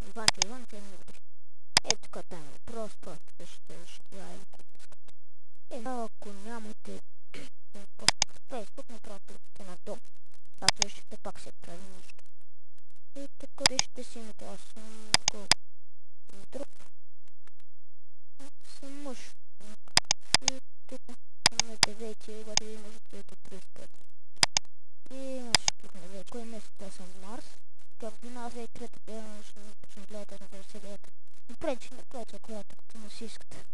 Иван, че не бъде. Ето така там е. Просто ще гледам. Ако нямате Facebook, направо кликате на долу. Както виждате, пак се прави нещо. И тук вижте си името. Аз съм друг. Съм мъж. И тук на 9, обаче ви можете да 35. И тук на 9. Кой месец аз съм Марс? Както на 2003 ще гледате на 59. Не пречи, която му си искате.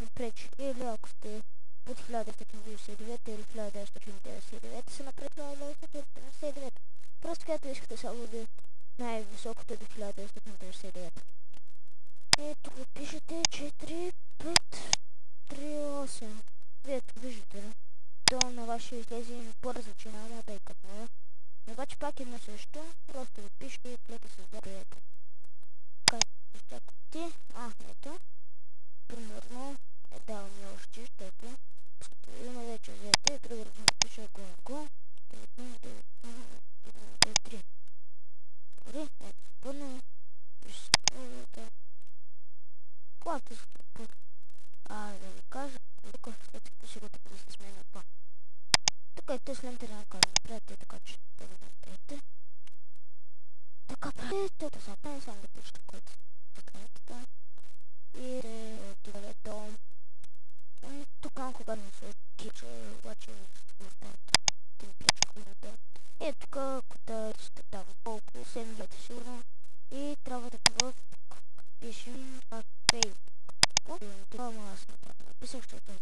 Не пречи. Или ако сте под 1999 или 1999 се направи 1999. Просто когато искате само да най-високото до 1999. И тук пишете 4, 5, 3, 8. Вие тук виждате, ли? То на ваше излезе по-различен, ама тъй като не. Обаче пак е на също, просто го пишете и клете с заприята. Как ти? Ето. Примерно, давам я още, защото има вече взете, друга да напиша го. 3. Добре, ето, първо. Когато да ви кажа, тук след като ще го така да се сменя това. Тук е тъс лента на канал, приятели, така че да го направите. Така правите, да запомня само да пишете, което така. И тук е то. Тук малко гадно се отича, обаче не пречи хубаво. И тук, ако сте там колко, 7 гледате сигурно. И трябва да пишем Facebook. Това му аз написах, защото е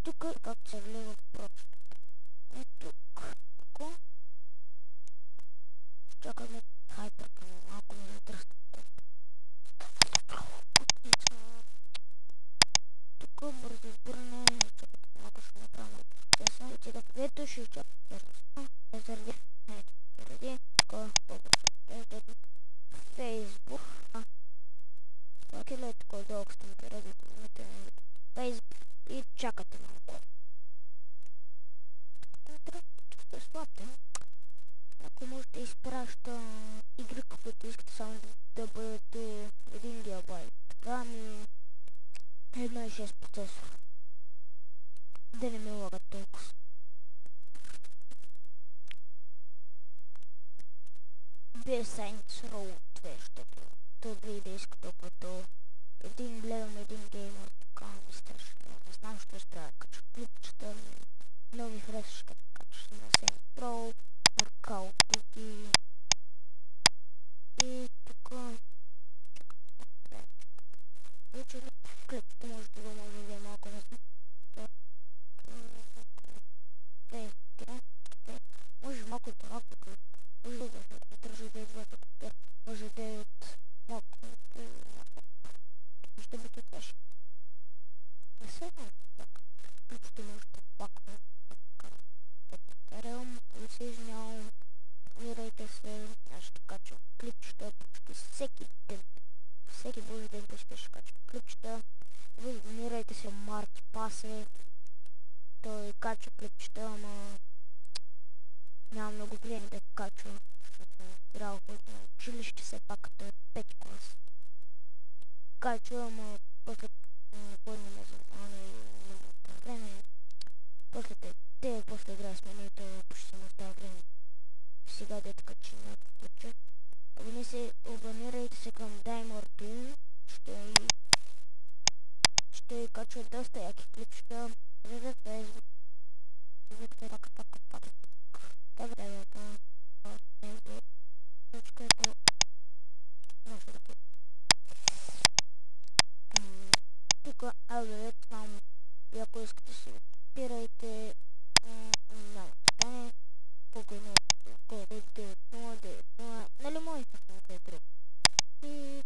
тук, както се влева в просто. И тук. Чакаме хайперка малко ми натръста. Тук бързо избиране, чакате малко ще направим процеса. И сега ето ще чакате заради така по-бързо. Facebook. Или такова дълго ще направим Facebook и чакате малко. Тук е слабте. Ако можете изпраща игри, които искате само да бъдат 1 гигабайт. Така ми 1.6 процесор. Да не ми лагат толкова. Без Saints Row 2, защото това да искате като един гледам, един геймер, така ми стърши. Не знам, що ще трябва да кача клипчета, много ми харесваш като качаш на Saints Row, на Call of Duty. И тук вече клипчета може да е малко назад. Може малко и това, може да държа да идва тук, може да е от малко, може да бъде тежи. Не се знам така, клипчета може да пак Realm, не се извинявам, мирайте се, аз ще качвам клипчета почти всеки ден. Всеки божи ден ще качвам клипчета. Мирайте се, Марки Пасе. Той качва клипчета, ама няма много време да качва. Трябва да на училище все пак като е 5 клас. Качва, ама после кой не ме занимава и няма време. После после играя с менето, почти не остава време. Сега да качи на клипче. Абонирайте се към Daimor Toon. Ще качва доста яки клипчета. За Facebook. Виждате пак. Тук аудио само и ако искате си спирайте, няма стане, колко е 0, нали може да е друг. И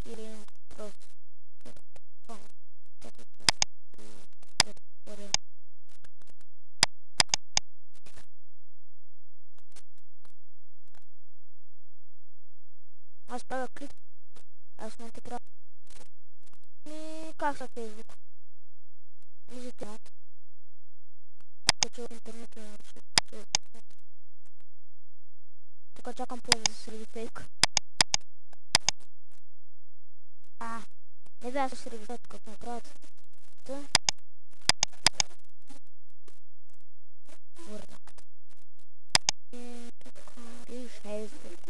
или просто претворим. Аз правя клип. Аз в момента правя. И как са Facebook? Виждате, качва интернет на тук чакам полза среди фейк. Не бе, аз се регистрират като накраят. Върна. И Facebook.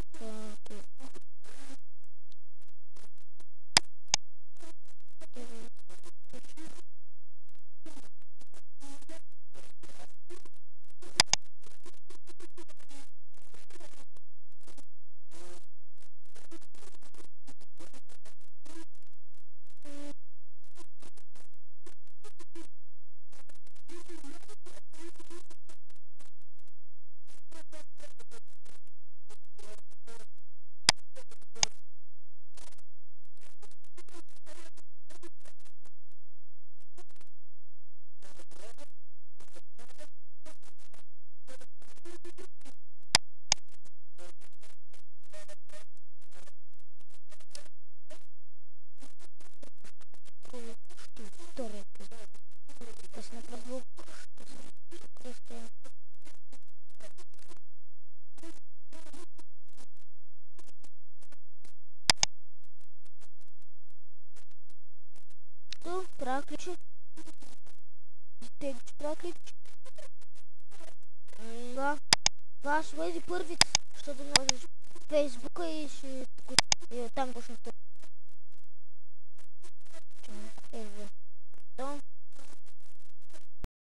Трябва да ключи. Трябва ключи. Да. Това ще бъде първите, защото не можеш в Фейсбука и ще... И оттам почнах